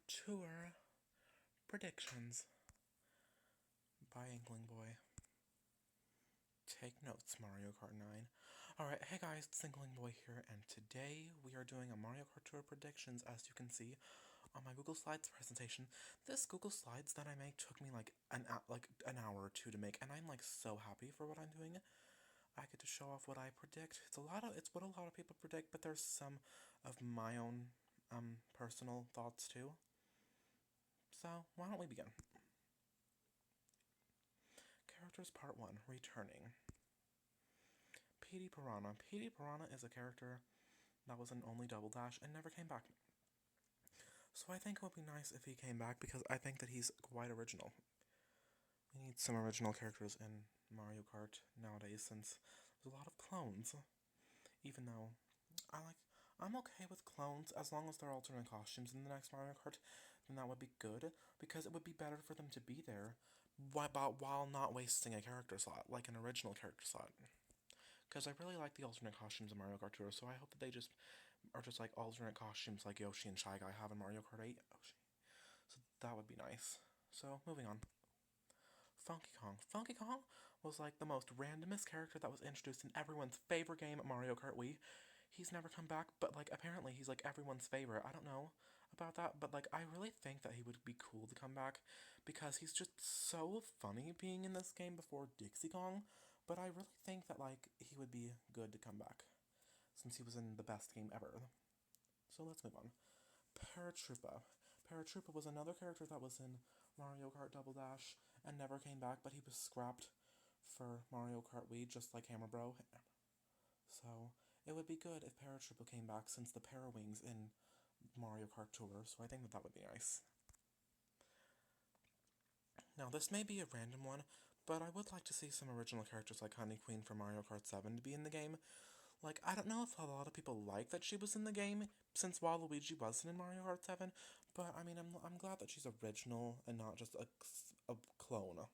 Tour predictions by Inkling Boy. Take notes, Mario Kart 9. Alright, hey guys, it's Inkling Boy here, and today we are doing a Mario Kart Tour predictions, as you can see on my Google Slides presentation. This Google Slides that I made took me like an hour or two to make, and I'm like so happy for what I'm doing. I get to show off what I predict. It's what a lot of people predict, but there's some of my own personal thoughts too. So, why don't we begin? Characters Part 1, Returning. Pt.1. Pt.1 is a character that was in only Double Dash and never came back. So I think it would be nice if he came back because I think that he's quite original. We need some original characters in Mario Kart nowadays since there's a lot of clones. Even though I'm okay with clones as long as they're alternate costumes in the next Mario Kart, then that would be good because it would be better for them to be there while not wasting a character slot, like an original character slot. Because I really like the alternate costumes in Mario Kart Tour, so I hope that they just are just like alternate costumes like Yoshi and Shy Guy have in Mario Kart 8. So that would be nice. So, moving on. Funky Kong. Funky Kong was like the most randomest character that was introduced in everyone's favorite game, Mario Kart Wii. He's never come back, but like apparently he's like everyone's favorite. I don't know about that, but like I really think that he would be cool to come back because he's just so funny being in this game before Dixie Kong. But I really think that like he would be good to come back since he was in the best game ever. So let's move on. Paratroopa. Paratroopa was another character that was in Mario Kart Double Dash and never came back, but he was scrapped for Mario Kart Wii, just like Hammer Bro. So it would be good if Paratroopa came back since the Parawings in Mario Kart Tour, so I think that would be nice. Now, this may be a random one, but I would like to see some original characters like Honey Queen from Mario Kart 7 to be in the game. Like, I don't know if a lot of people like that she was in the game, since Waluigi wasn't in Mario Kart 7, but I mean, I'm glad that she's original and not just a clone.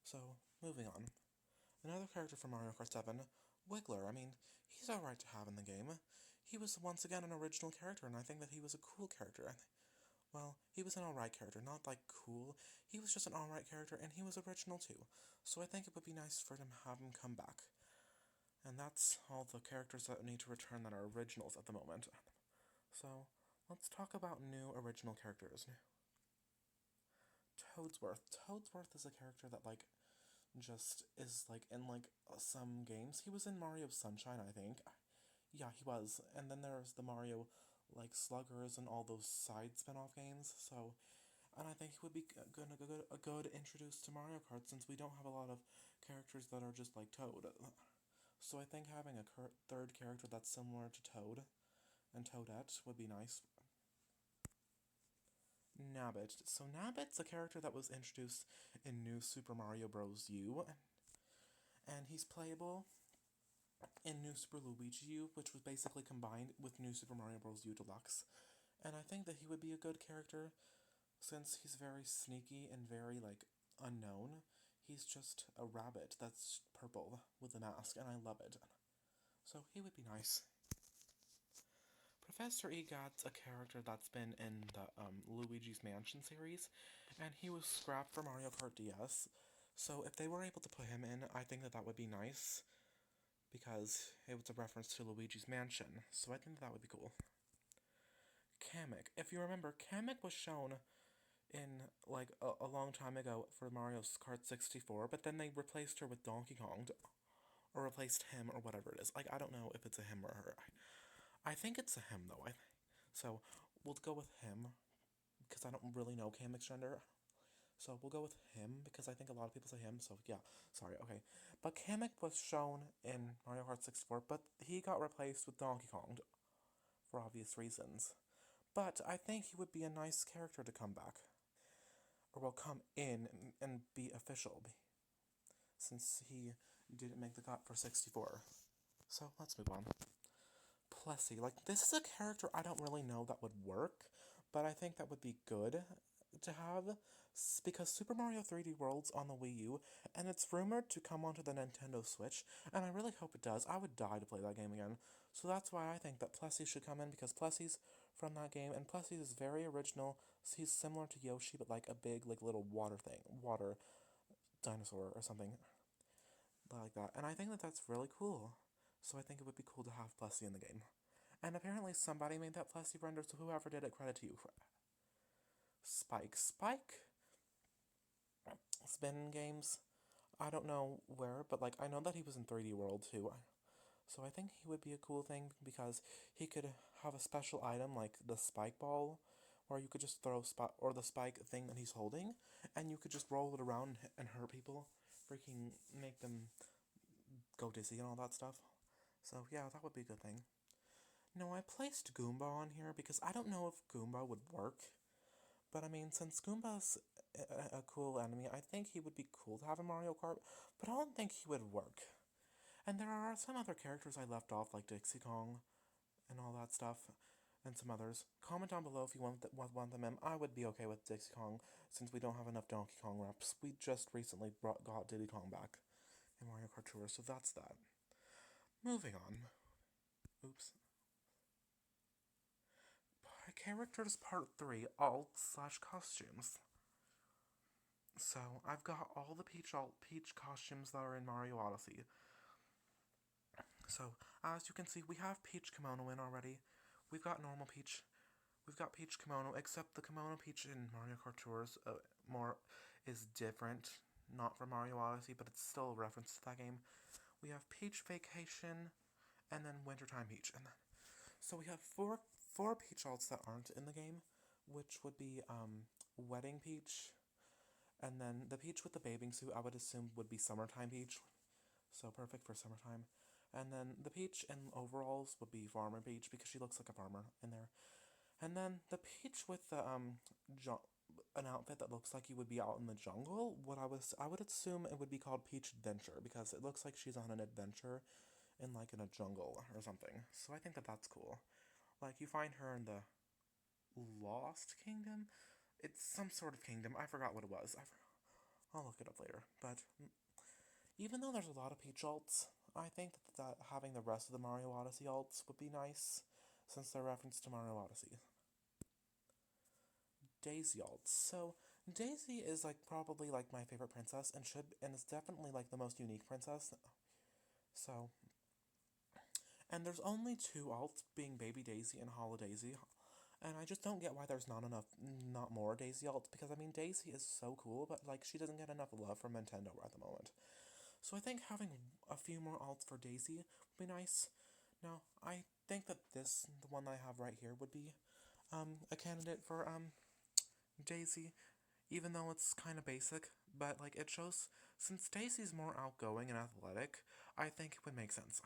So, moving on. Another character from Mario Kart 7, Wiggler. I mean, he's alright to have in the game. He was once again an original character, and I think that he was a cool character. Well, he was an alright character, not like cool. He was just an alright character, and he was original too. So I think it would be nice for him to have him come back. And that's all the characters that need to return that are originals at the moment. So, let's talk about new original characters. Toadsworth. Toadsworth is a character that, like, just is, like, in, like, some games. He was in Mario Sunshine, I think. Yeah, he was. And then there's the Mario, like, Sluggers and all those side spin-off games, so... And I think he would be a good introduce to Mario Kart, since we don't have a lot of characters that are just like Toad. So I think having a third character that's similar to Toad and Toadette would be nice. Nabbit. So Nabbit's a character that was introduced in New Super Mario Bros. U, and he's playable in New Super Luigi U, which was basically combined with New Super Mario Bros. U Deluxe. And I think that he would be a good character, since he's very sneaky and very, like, unknown. He's just a rabbit that's purple with a mask, and I love it. So he would be nice. Professor Egad's a character that's been in the Luigi's Mansion series, and he was scrapped for Mario Kart DS. So if they were able to put him in, I think that would be nice, because it was a reference to Luigi's Mansion. So I think that would be cool. Kamek. If you remember, Kamek was shown in, like, a long time ago for Mario Kart 64, but then they replaced her with Donkey Kong, or replaced him, or whatever it is. Like, I don't know if it's a him or her. I think it's a him, though. So, we'll go with him, because I don't really know Kamek's gender. So, we'll go with him, because I think a lot of people say him, so yeah. Sorry, okay. But Kamek was shown in Mario Kart 64, but he got replaced with Donkey Kong, for obvious reasons. But I think he would be a nice character to come back. Or will come in and be official, since he didn't make the cut for 64. So, let's move on. Plessy. Like, this is a character I don't really know that would work, but I think that would be good to have, because Super Mario 3D World's on the Wii U, and it's rumored to come onto the Nintendo Switch, and I really hope it does. I would die to play that game again. So that's why I think that Plessy should come in, because Plessy's from that game, and plus he's very original. So he's similar to Yoshi, but like a big, like little water dinosaur or something like that. And I think that that's really cool. So I think it would be cool to have Plessy in the game. And apparently somebody made that Plessy render, so whoever did it, credit to you. Spike Spin Games. I don't know where, but like I know that he was in 3D World too. So I think he would be a cool thing because he could have a special item like the spike ball, where you could just throw or the spike thing that he's holding, and you could just roll it around and hurt people, freaking make them go dizzy and all that stuff. So yeah, that would be a good thing. No, I placed Goomba on here because I don't know if Goomba would work. But I mean, since Goomba's a cool enemy, I think he would be cool to have in Mario Kart, but I don't think he would work. And there are some other characters I left off, like Dixie Kong and all that stuff, and some others. Comment down below if you want them in. I would be okay with Dixie Kong, since we don't have enough Donkey Kong reps. We just recently got Diddy Kong back in Mario Kart Tour, so that's that. Moving on. Oops. Characters Part 3, alt/costumes. So, I've got all the Peach costumes that are in Mario Odyssey. So, as you can see, we have Peach Kimono in already. We've got normal Peach. We've got Peach Kimono, except the Kimono Peach in Mario Kart Tours is different. Not from Mario Odyssey, but it's still a reference to that game. We have Peach Vacation, and then Wintertime Peach. So we have four Peach alts that aren't in the game, which would be Wedding Peach, and then the Peach with the bathing suit, I would assume, would be Summertime Peach. So perfect for summertime. And then the Peach in overalls would be Farmer Peach because she looks like a farmer in there. And then the Peach with the an outfit that looks like you would be out in the jungle. I would assume it would be called Peach Adventure because it looks like she's on an adventure in a jungle or something. So I think that that's cool. Like you find her in the Lost Kingdom. It's some sort of kingdom. I forgot what it was. I'll look it up later. But even though there's a lot of Peach alts, I think that having the rest of the Mario Odyssey alts would be nice, since they're referenced to Mario Odyssey. Daisy alts. So Daisy is probably my favorite princess, and is definitely the most unique princess. So, and there's only two alts, being Baby Daisy and Hollow Daisy. And I just don't get why there's not more Daisy alts, because I mean Daisy is so cool, but she doesn't get enough love from Nintendo at the moment. So I think having a few more alts for Daisy would be nice. Now, I think that the one that I have right here, would be a candidate for Daisy, even though it's kind of basic, but it shows, since Daisy's more outgoing and athletic, I think it would make sense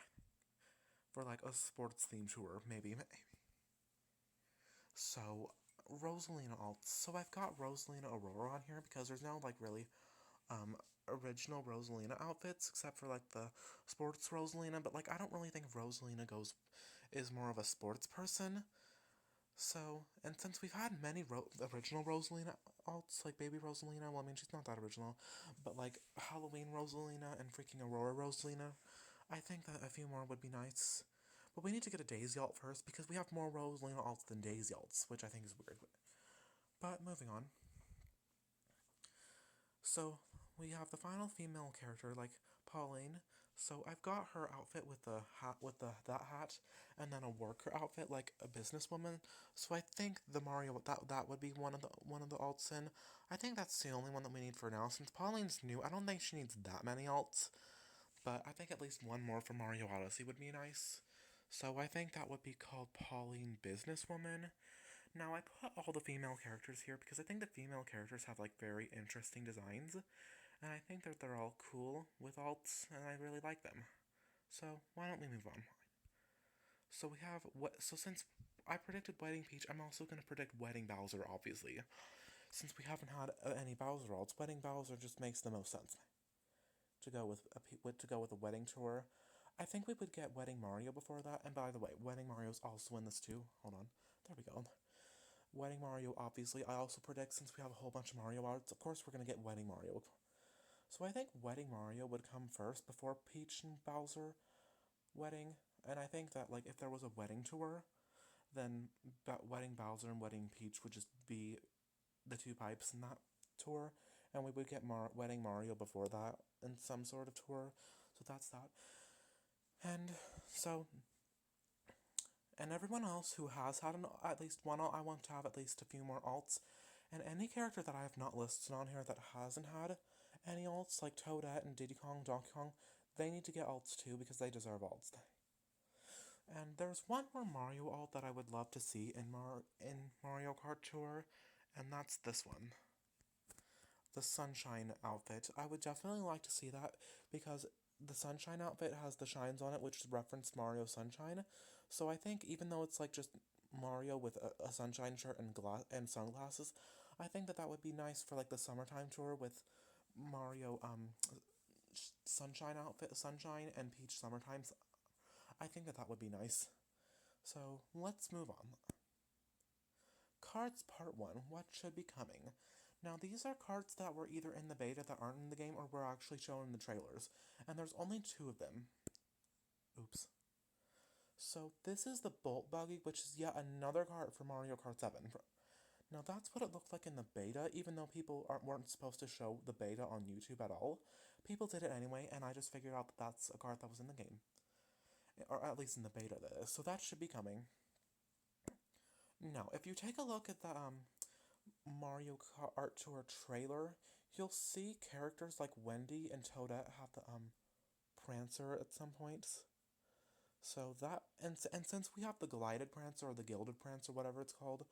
for a sports themed tour, maybe. So, Rosalina alts. So I've got Rosalina Aurora on here because there's no really original Rosalina outfits except for the sports Rosalina, but I don't really think Rosalina is more of a sports person. So, and since we've had many original Rosalina alts, like Baby Rosalina, well, I mean, she's not that original, but Halloween Rosalina and freaking Aurora Rosalina, I think that a few more would be nice. But we need to get a Daisy alt first, because we have more Rosalina alts than Daisy alts, which I think is weird. But moving on. So, we have the final female character, Pauline. So I've got her outfit with the hat, that hat, and then a worker outfit, like a businesswoman. So I think the Mario that would be one of the alts in. I think that's the only one that we need for now. Since Pauline's new, I don't think she needs that many alts, but I think at least one more for Mario Odyssey would be nice. So I think that would be called Pauline Businesswoman. Now I put all the female characters here because I think the female characters have very interesting designs. And I think that they're all cool with alts, and I really like them. So, why don't we move on? So we have, since I predicted Wedding Peach, I'm also going to predict Wedding Bowser, obviously. Since we haven't had any Bowser alts, Wedding Bowser just makes the most sense to go with a wedding tour. I think we would get Wedding Mario before that, and by the way, Wedding Mario's also in this too. Hold on. There we go. Wedding Mario, obviously, I also predict, since we have a whole bunch of Mario arts, of course we're going to get Wedding Mario. So I think Wedding Mario would come first before Peach and Bowser wedding, and I think that if there was a wedding tour, then Wedding Bowser and Wedding Peach would just be the two pipes in that tour, and we would get Wedding Mario before that in some sort of tour. So that's that. And so, and everyone else who has had at least one alt, I want to have at least a few more alts. And any character that I have not listed on here that hasn't had any alts, like Toadette and Diddy Kong, Donkey Kong, they need to get alts too because they deserve alts. And there's one more Mario alt that I would love to see in Mario Kart Tour, and that's this one. The Sunshine outfit. I would definitely like to see that because the Sunshine outfit has the shines on it, which reference Mario Sunshine. So I think even though it's like just Mario with a sunshine shirt and sunglasses, I think that would be nice for like the summertime tour with Mario Sunshine outfit, Sunshine and Peach summertime. I think that would be nice. So let's move on. Karts Pt.1, what should be coming? Now these are carts that were either in the beta that aren't in the game or were actually shown in the trailers, and there's only 2 of them. Oops. So this is the Bolt Buggy, which is yet another cart for Mario Kart 7. Now that's what it looked like in the beta, even though people weren't supposed to show the beta on YouTube at all. People did it anyway, and I just figured out that that's a cart that was in the game. Or at least in the beta, that is. So that should be coming. Now, if you take a look at the Mario Kart Tour trailer, you'll see characters like Wendy and Toadette have the Prancer at some points. So that, and since we have the glided Prancer or the gilded Prancer, whatever it's called,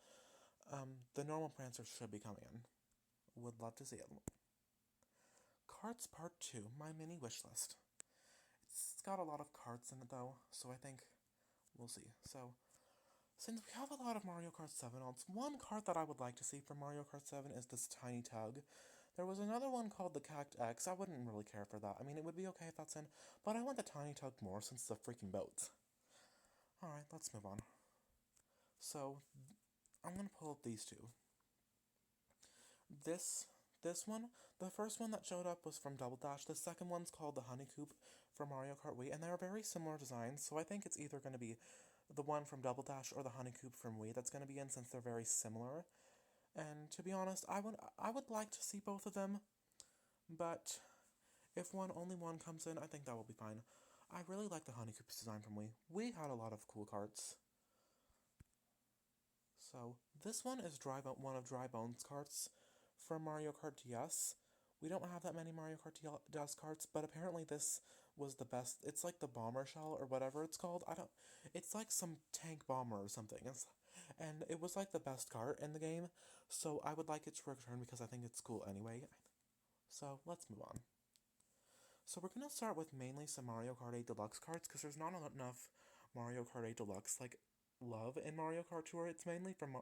the normal Prancer should be coming in. Would love to see it. Karts Pt.2, my mini wish list. It's got a lot of carts in it though, so I think we'll see. So, since we have a lot of Mario Kart 7 alts, one cart that I would like to see from Mario Kart 7 is this tiny tug. There was another one called the Cacti X. I wouldn't really care for that. I mean, it would be okay if that's in, but I want the tiny tug more since it's a freaking boat. Alright, let's move on. So, I'm gonna pull up these 2. This one, the first one that showed up was from Double Dash. The second one's called the Honey Coop from Mario Kart Wii, and they are very similar designs, so I think it's either going to be the one from Double Dash or the Honey Coop from Wii that's going to be in, since they're very similar. And to be honest, I would like to see both of them, but if only one comes in, I think that will be fine. I really like the Honey Coop's design from Wii. Wii had a lot of cool carts. So this one is one of Dry Bones carts from Mario Kart DS. We don't have that many Mario Kart DS carts, but apparently this was the best. It's like the bomber shell or whatever it's called. It's like some tank bomber or something. And it was like the best cart in the game, so I would like it to return because I think it's cool anyway. So let's move on. So we're gonna start with mainly some Mario Kart 8 Deluxe carts because there's not enough Mario Kart 8 Deluxe like love in Mario Kart Tour. It's mainly from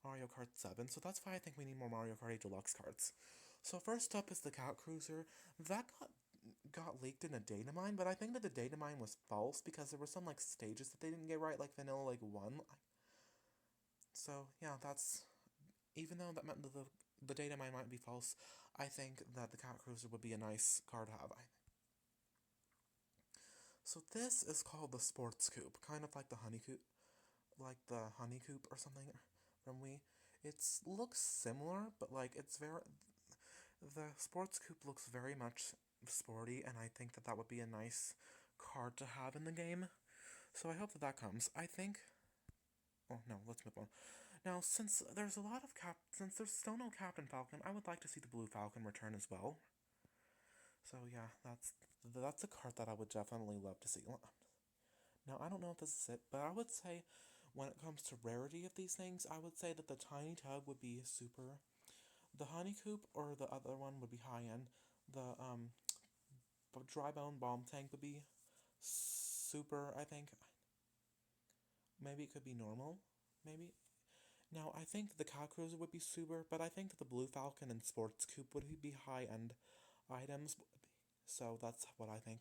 Mario Kart 7, so that's why I think we need more Mario Kart 8 Deluxe carts. So first up is the Cat Cruiser. That got leaked in a data mine, but I think that the data mine was false because there were some like stages that they didn't get right, like Vanilla like 1. So yeah, that's, even though that meant that the data mine might be false, I think that the Cat Cruiser would be a nice car to have. So this is called the Sports Coupe, kind of like the Honey Coupe, or something from Wii. It looks similar, but like the Sports Coupe looks very much sporty, and I think that would be a nice car to have in the game. So I hope that comes. I think. Oh no, let's move on. Now, since there's still no Captain Falcon, I would like to see the Blue Falcon return as well. So yeah, that's a card that I would definitely love to see. Now, I don't know if this is it, but I would say when it comes to rarity of these things, I would say that the Tiny Tug would be super. The Honey Coop or the other one would be high end. The Dry Bone Bomb Tank would be super, I think. Maybe it could be normal, maybe. Now, I think the Cat Cruiser would be super, but I think that the Blue Falcon and Sports Coupe would be high-end items. So that's what I think.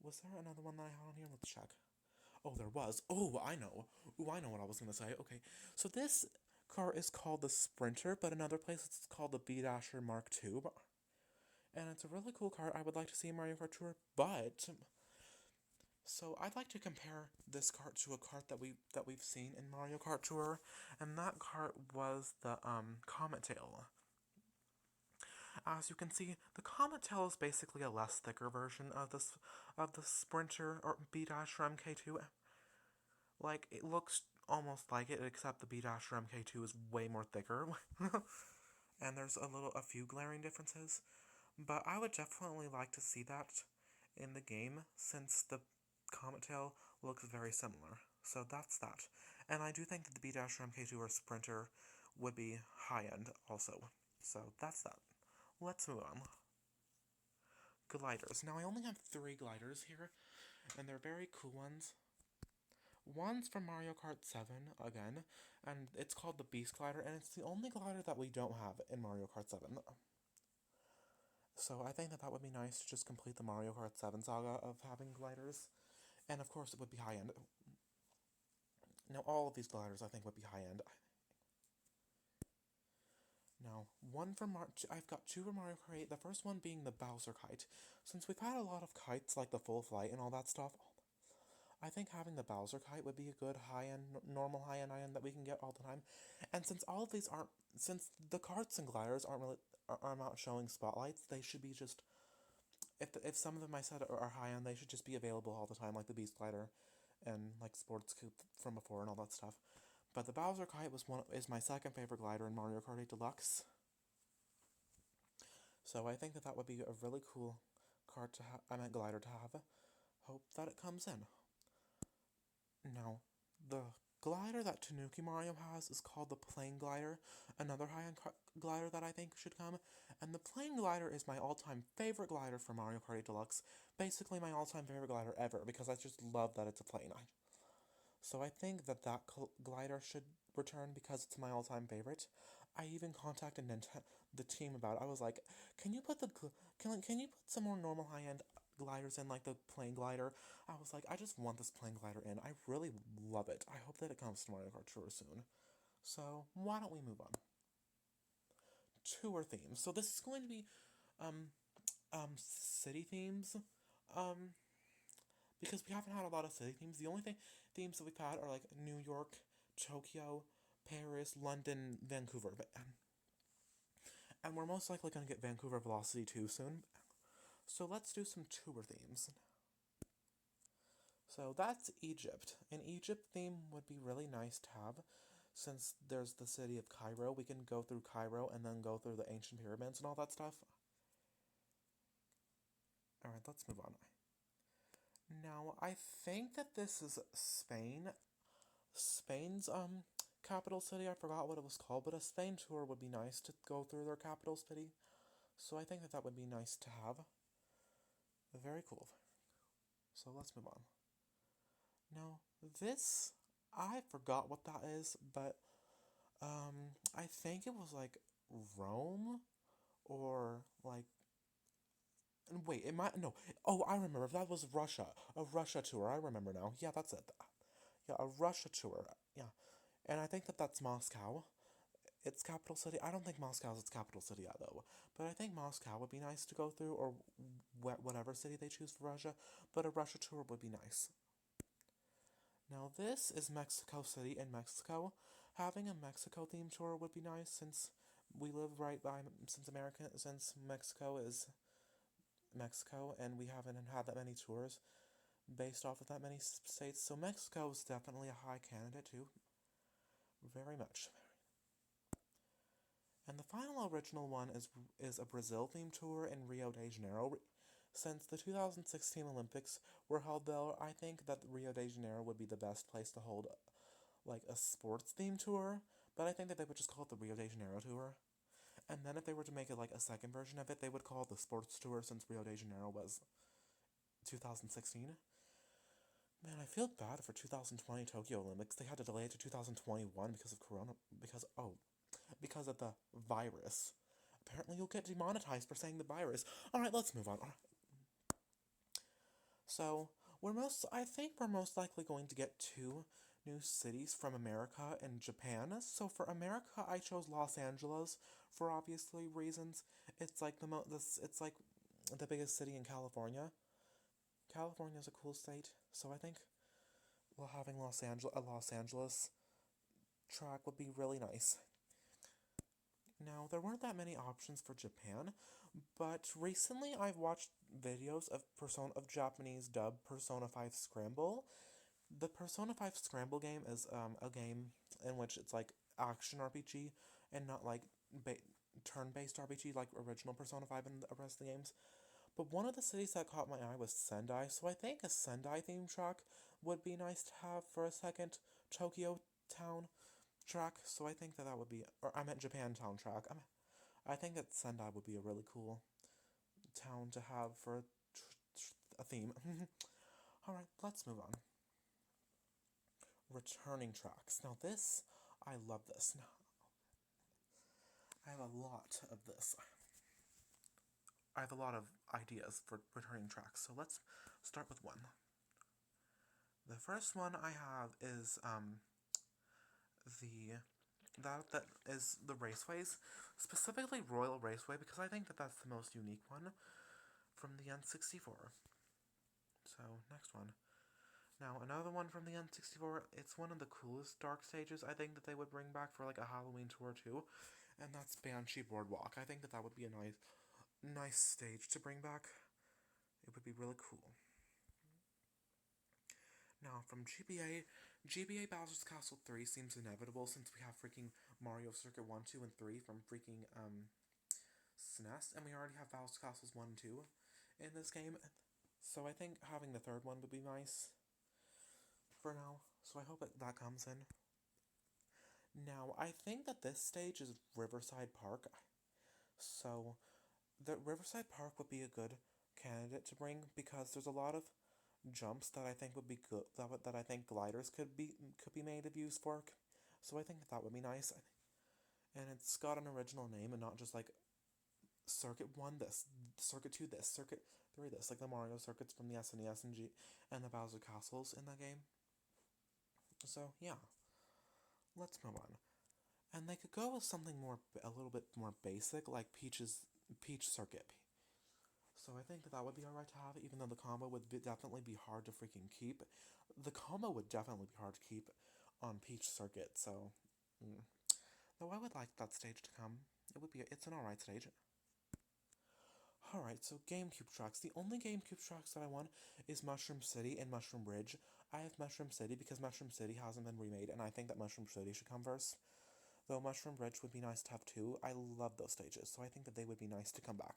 Was there another one that I had on here? Let's check. Oh, there was. Oh, I know. Oh, I know what I was going to say. Okay, so this car is called the Sprinter, but in other places it's called the B-Dasher Mark II. And it's a really cool car. I would like to see in Mario Kart Tour, but So I'd like to compare this cart to a cart that we've seen in Mario Kart Tour, and that cart was the Comet Tail. As you can see, the Comet Tail is basically a less thicker version of the Sprinter or B-Dash or MK2. Like, it looks almost like it, except the B-Dash or MK2 is way more thicker. And there's a few glaring differences. But I would definitely like to see that in the game, since the Comet Tail looks very similar. So that's that. And I do think that the B-Dash or MK2 or Sprinter would be high-end also. So that's that. Let's move on. Gliders. Now I only have 3 gliders here, and they're very cool ones. One's from Mario Kart 7, again, and it's called the Beast Glider, and it's the only glider that we don't have in Mario Kart 7. So I think that that would be nice to just complete the Mario Kart 7 saga of having gliders. And of course it would be high-end. Now all of these gliders I think would be high-end. Now, I've got 2 from Mario Kart 8, the first one being the Bowser Kite. Since we've had a lot of kites like the Full Flight and all that stuff, I think having the Bowser Kite would be a good high-end, normal high-end that we can get all the time. And since all of these aren't, since the carts and gliders are not showing spotlights, they should be just, if some of them I said are high-end, they should just be available all the time, like the Beast Glider and like Sports Coupe from before and all that stuff. But the Bowser Kite is my second favorite glider in Mario Kart 8 Deluxe. So I think that that would be a really cool glider to have. Hope that it comes in. Now, the glider that Tanuki Mario has is called the Plane Glider, another high-end glider that I think should come. And the Plane Glider is my all-time favorite glider for Mario Kart 8 Deluxe. Basically my all-time favorite glider ever, because I just love that it's a plane. So I think that glider should return because it's my all-time favorite. I even contacted the team about it. I was like, can you put some more normal high-end gliders in, like the plane glider? I was like, I just want this plane glider in. I really love it. I hope that it comes to Mario Kart Tour soon. So why don't we move on? Tour themes. So this is going to be city themes. Because we haven't had a lot of city themes. The only themes that we've had are like New York, Tokyo, Paris, London, Vancouver. And we're most likely going to get Vancouver Velocity 2 soon. So let's do some tour themes. So that's Egypt. An Egypt theme would be really nice to have. Since there's the city of Cairo, we can go through Cairo and then go through the ancient pyramids and all that stuff. Alright, let's move on. Now, I think that this is Spain. Spain's capital city. I forgot what it was called, but a Spain tour would be nice to go through their capital city. So I think that that would be nice to have. Very cool. So let's move on. Now, this, I forgot what that is, but I think it was like Rome or like, wait, it might, no, oh, I remember, that was Russia, a Russia tour, I remember now, yeah, that's it, yeah, a Russia tour, yeah, and I think that that's Moscow, its capital city. I don't think Moscow's its capital city yet, though, but I think Moscow would be nice to go through, or whatever city they choose for Russia, but a Russia tour would be nice. Now this is Mexico City in Mexico. Having a Mexico themed tour would be nice since we live right by, since Mexico is Mexico and we haven't had that many tours based off of that many states. So Mexico is definitely a high candidate too. Very much. And the final original one is a Brazil themed tour in Rio de Janeiro. Since the 2016 Olympics were held there, I think that Rio de Janeiro would be the best place to hold like a sports themed tour, but I think that they would just call it the Rio de Janeiro tour. And then if they were to make it like a second version of it, they would call it the sports tour since Rio de Janeiro was 2016. Man, I feel bad for 2020 Tokyo Olympics. They had to delay it to 2021 because of because of the virus. Apparently you'll get demonetized for saying the virus. Alright, let's move on. So, I think we're most likely going to get 2 new cities from America and Japan. So for America, I chose Los Angeles for obviously reasons. It's like it's like the biggest city in California. California is a cool state, so I think having a Los Angeles track would be really nice. Now, there weren't that many options for Japan, but recently I've watched videos of Japanese dub Persona 5 Scramble. The Persona 5 Scramble game is a game in which it's like action RPG and not like turn-based RPG like original Persona 5 and the rest of the games. But one of the cities that caught my eye was Sendai, so I think a Sendai theme track would be nice to have for a second Tokyo town track. So I think that would be, or I meant Japantown track. I think that Sendai would be a really cool town to have for a theme. Alright, let's move on. Returning tracks. Now this, I love this. Now, I have a lot of this. I have a lot of ideas for returning tracks, so let's start with one. The first one I have is that is the raceways, specifically Royal Raceway, because I think that that's the most unique one from the N64. So, next one. Now, another one from the N64, it's one of the coolest dark stages I think that they would bring back for like a Halloween tour too, and that's Banshee Boardwalk. I think that would be a nice stage to bring back. It would be really cool. Now, from GBA Bowser's Castle 3 seems inevitable since we have freaking Mario Circuit 1, 2, and 3 from freaking SNES, and we already have Bowser's Castles 1 and 2 in this game. So I think having the third one would be nice for now. So I hope that comes in. Now, I think that this stage is Riverside Park. So the Riverside Park would be a good candidate to bring because there's a lot of jumps that I think would be good. That I think gliders could be made of use for. So I think that would be nice. And it's got an original name and not just like Circuit 1 this, Circuit 2 this, Circuit 3 this, like the Mario circuits from the SNES and the Bowser Castles in that game. So yeah, let's move on. And they could go with something a little bit more basic, like Peach Circuit. So I think that would be alright to have, even though the combo would definitely be hard to freaking keep. The combo would definitely be hard to keep on Peach Circuit, so... Though I would like that stage to come. It's an alright stage. Alright, so GameCube tracks. The only GameCube tracks that I want is Mushroom City and Mushroom Ridge. I have Mushroom City because Mushroom City hasn't been remade, and I think that Mushroom City should come first. Though Mushroom Ridge would be nice to have too. I love those stages, so I think that they would be nice to come back.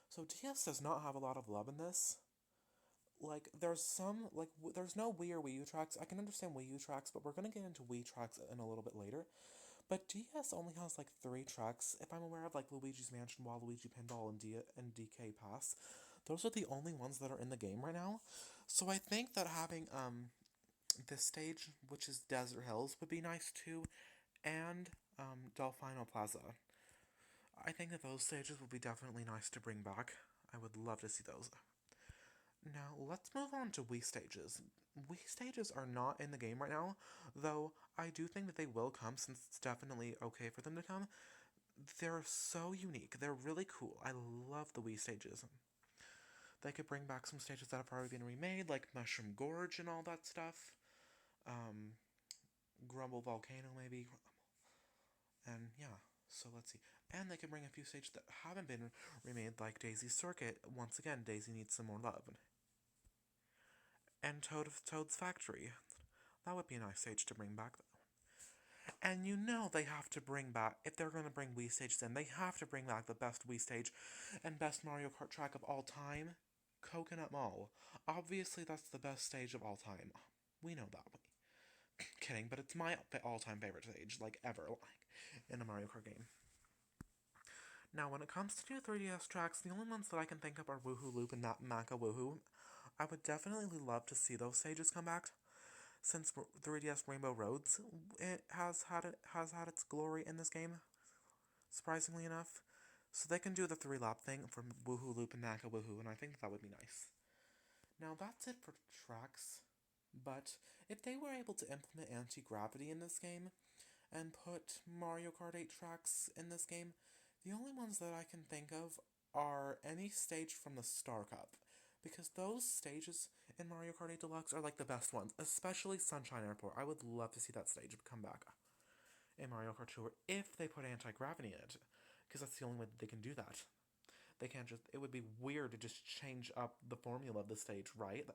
So DS does not have a lot of love in this. Like, there's no Wii or Wii U tracks. I can understand Wii U tracks, but we're going to get into Wii tracks in a little bit later. But DS only has like 3 tracks, if I'm aware of, like Luigi's Mansion, Waluigi Pinball, and DK Pass. Those are the only ones that are in the game right now. So I think that having this stage, which is Desert Hills, would be nice too, and Delfino Plaza. I think that those stages would be definitely nice to bring back. I would love to see those. Now, let's move on to Wii stages. Wii stages are not in the game right now, though I do think that they will come since it's definitely okay for them to come. They're so unique. They're really cool. I love the Wii stages. They could bring back some stages that have already been remade, like Mushroom Gorge and all that stuff. Grumble Volcano, maybe. And yeah, so let's see. And they could bring a few stages that haven't been remade, like Daisy's Circuit. Once again, Daisy needs some more love. And Toad's Factory. That would be a nice stage to bring back, though. And you know they have to bring back, if they're going to bring Wii stages in, they have to bring back the best Wii stage and best Mario Kart track of all time, Coconut Mall. Obviously, that's the best stage of all time. We know that. Kidding, but it's my all-time favorite stage, like, ever, like, in a Mario Kart game. Now, when it comes to new 3DS tracks, the only ones that I can think of are Woohoo Loop and Maka Woohoo. I would definitely love to see those stages come back, since 3DS Rainbow Roads has had its glory in this game, surprisingly enough. So they can do the 3-lap thing from Woohoo Loop and Maka Woohoo, and I think that would be nice. Now, that's it for tracks. But if they were able to implement anti-gravity in this game and put Mario Kart 8 tracks in this game, the only ones that I can think of are any stage from the Star Cup. Because those stages in Mario Kart 8 Deluxe are like the best ones, especially Sunshine Airport. I would love to see that stage come back in Mario Kart Tour if they put anti-gravity in it. Because that's the only way that they can do that. They can't just. It would be weird to just change up the formula of the stage, right?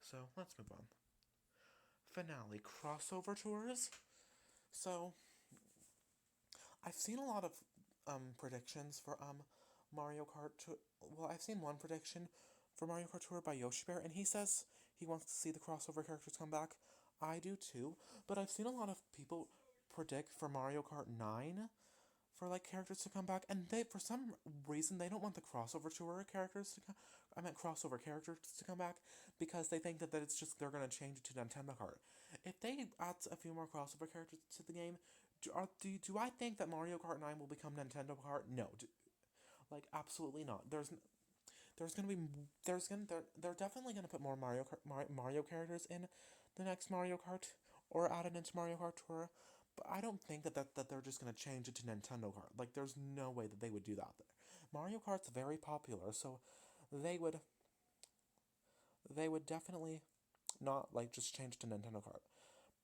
So let's move on. Finale crossover tours. So I've seen a lot of predictions for Mario Kart. Well, I've seen one prediction for Mario Kart Tour by Yoshi Bear, and he says he wants to see the crossover characters come back. I do too, but I've seen a lot of people predict for Mario Kart 9 for like characters to come back, and they for some reason they don't want the crossover tour characters to come. I meant crossover characters to come back because they think that it's just they're gonna change it to Nintendo Kart. If they add a few more crossover characters to the game, do I think that Mario Kart 9 will become Nintendo Kart? No, like absolutely not. There's gonna be they're definitely gonna put more Mario characters in the next Mario Kart or add it into Mario Kart Tour. But I don't think that they're just gonna change it to Nintendo Kart. Like there's no way that they would do that there. Mario Kart's very popular, so they would definitely not like just change to Nintendo Kart.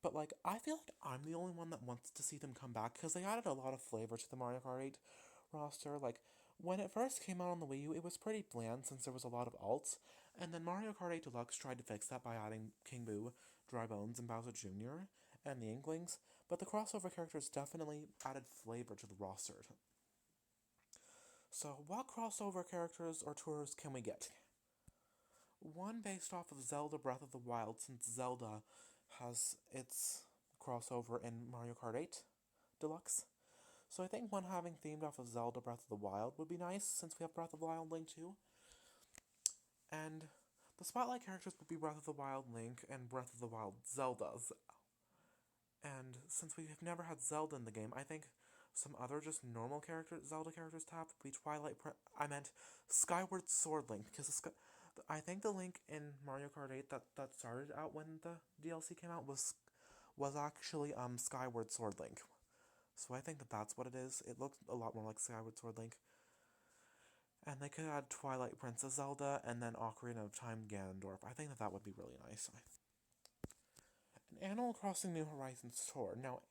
But like I feel like I'm the only one that wants to see them come back because they added a lot of flavor to the Mario Kart 8 roster. Like when it first came out on the Wii U, it was pretty bland since there was a lot of alts, and then Mario Kart 8 Deluxe tried to fix that by adding King Boo, Dry Bones, and Bowser Jr. and the Inklings. But the crossover characters definitely added flavor to the roster. So what crossover characters or tours can we get? One based off of Zelda Breath of the Wild, since Zelda has its crossover in Mario Kart 8 Deluxe. So I think one having themed off of Zelda Breath of the Wild would be nice, since we have Breath of the Wild Link too. And the spotlight characters would be Breath of the Wild Link and Breath of the Wild Zelda's. And since we have never had Zelda in the game, I think some other just normal Zelda characters to have would be I meant Skyward Sword Link, because I think the Link in Mario Kart 8 that started out when the DLC came out was actually Skyward Sword Link. So I think that that's what it is. It looks a lot more like Skyward Sword Link. And they could add Twilight Princess Zelda and then Ocarina of Time Ganondorf. I think that would be really nice. An Animal Crossing New Horizons tour. Now,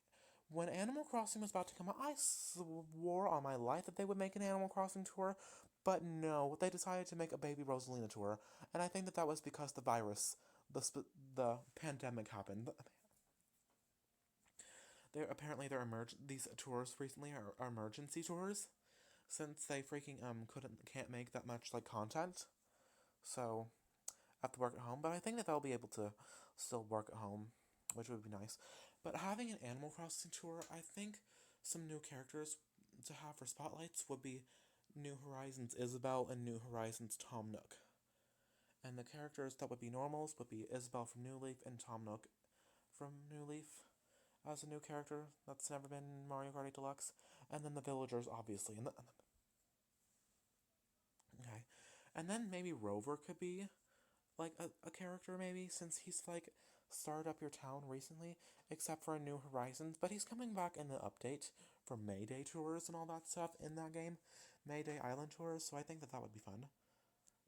when Animal Crossing was about to come out, I swore on my life that they would make an Animal Crossing tour, but no, they decided to make a Baby Rosalina tour, and I think that was because the virus, the pandemic happened. These tours recently are emergency tours, since they freaking can't make that much like content, so have to work at home. But I think that they'll be able to still work at home, which would be nice. But having an Animal Crossing tour, I think some new characters to have for spotlights would be New Horizons Isabelle and New Horizons Tom Nook. And the characters that would be normals would be Isabelle from New Leaf and Tom Nook from New Leaf as a new character that's never been in Mario Kart 8 Deluxe. And then the villagers, obviously. Okay. And then maybe Rover could be like a character, maybe, since he's like started up your town recently, except for New Horizons. But he's coming back in the update for Mayday tours and all that stuff in that game, Mayday Island tours. So I think that would be fun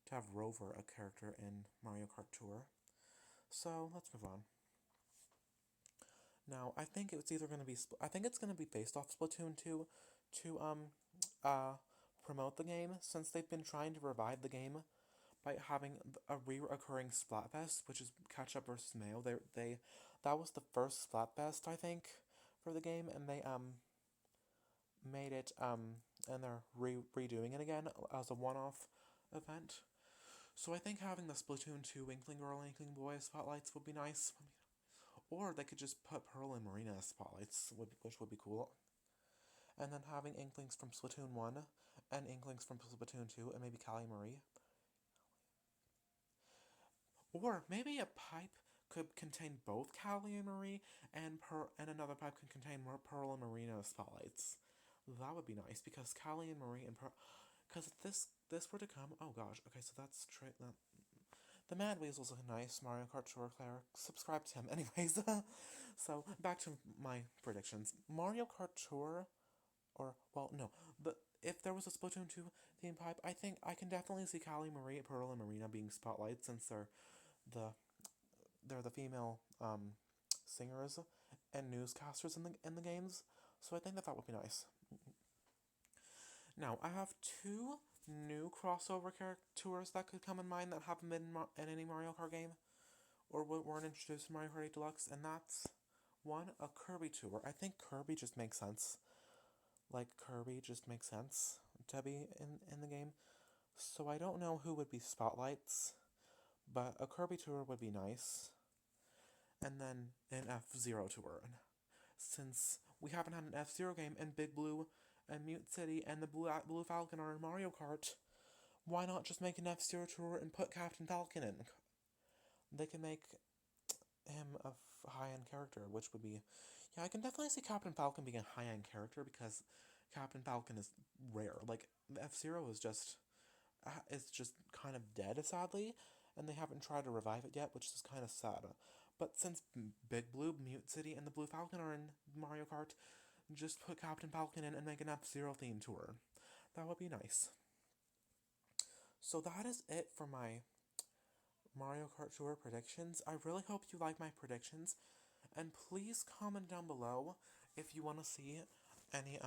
to have Rover, a character in Mario Kart Tour. So let's move on. Now I think it's either going to be I think it's going to be based off Splatoon 2 to promote the game, since they've been trying to revive the game by having a reoccurring Splatfest, which is Catch Up vs. Mayo. They that was the first Splatfest, I think, for the game, and they made it and they're redoing it again as a one-off event. So I think having the Splatoon 2 Inkling Girl, Inkling Boy spotlights would be nice. Or they could just put Pearl and Marina as spotlights, which would be cool. And then having Inklings from Splatoon 1 and Inklings from Splatoon 2 and maybe Callie Marie. Or maybe a pipe could contain both Callie and Marie, and another pipe could contain more Pearl and Marina spotlights. That would be nice, because Callie and Marie and Pearl... Because if this were to come... Oh gosh, okay, so that's... TheMad Weazel's a nice Mario Kart Tour player. Subscribe to him. Anyways, so back to my predictions. Mario Kart Tour or, well, no, but if there was a Splatoon 2 theme pipe, I think I can definitely see Callie, Marie, Pearl, and Marina being spotlights since the they're the female singers and newscasters in the games. So I think that would be nice. Now I have two new crossover characters that could come in mind that haven't been in any Mario Kart game or weren't introduced in Mario Kart 8 Deluxe, and that's one, a Kirby tour. I think Kirby just makes sense. Like, Kirby just makes sense to be in the game. So I don't know who would be spotlights, but a Kirby tour would be nice. And then an F-Zero tour. Since we haven't had an F-Zero game and Big Blue and Mute City and the Blue Falcon are in Mario Kart, why not just make an F-Zero tour and put Captain Falcon in? They can make him a high-end character, which would be... Yeah, I can definitely see Captain Falcon being a high-end character because Captain Falcon is rare. Like, F-Zero is just kind of dead, sadly, and they haven't tried to revive it yet, which is kind of sad. But since Big Blue, Mute City, and the Blue Falcon are in Mario Kart, just put Captain Falcon in and make an F-Zero themed tour. That would be nice. So that is it for my Mario Kart Tour predictions. I really hope you like my predictions, and please comment down below if you want to see any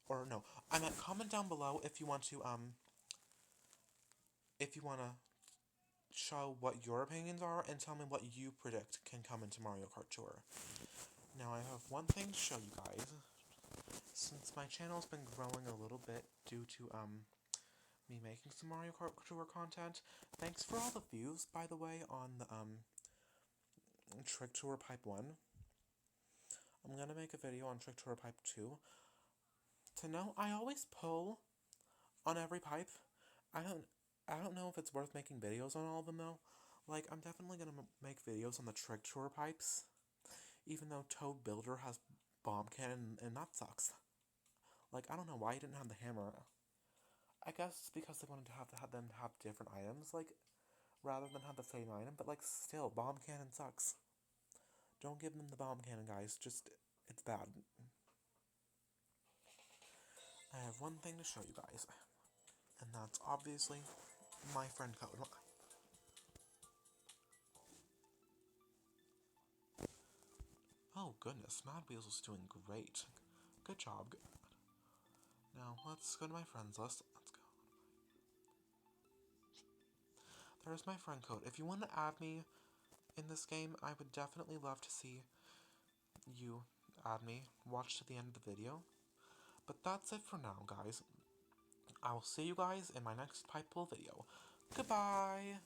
or no, I meant comment down below if you want to show what your opinions are and tell me what you predict can come into Mario Kart Tour. Now I have one thing to show you guys. Since my channel's been growing a little bit due to me making some Mario Kart Tour content. Thanks for all the views, by the way, on the Trick Tour Pipe 1. I'm gonna make a video on Trick Tour Pipe 2. To know, I always pull on every pipe. I don't know if it's worth making videos on all of them though. Like, I'm definitely gonna make videos on the Trick Tour pipes, even though Toad Builder has bomb cannon and that sucks. Like, I don't know why he didn't have the hammer. I guess it's because they wanted to have them have different items, like, rather than have the same item. But like, still, bomb cannon sucks. Don't give them the bomb cannon, guys. Just, it's bad. I have one thing to show you guys, and that's obviously my friend code. Oh goodness, Mad Weazel's doing great. Good job. Good. Now let's go to my friends list. Let's go. There's my friend code. If you want to add me in this game, I would definitely love to see you add me. Watch to the end of the video. But that's it for now, guys. I will see you guys in my next pipe pull video. Goodbye!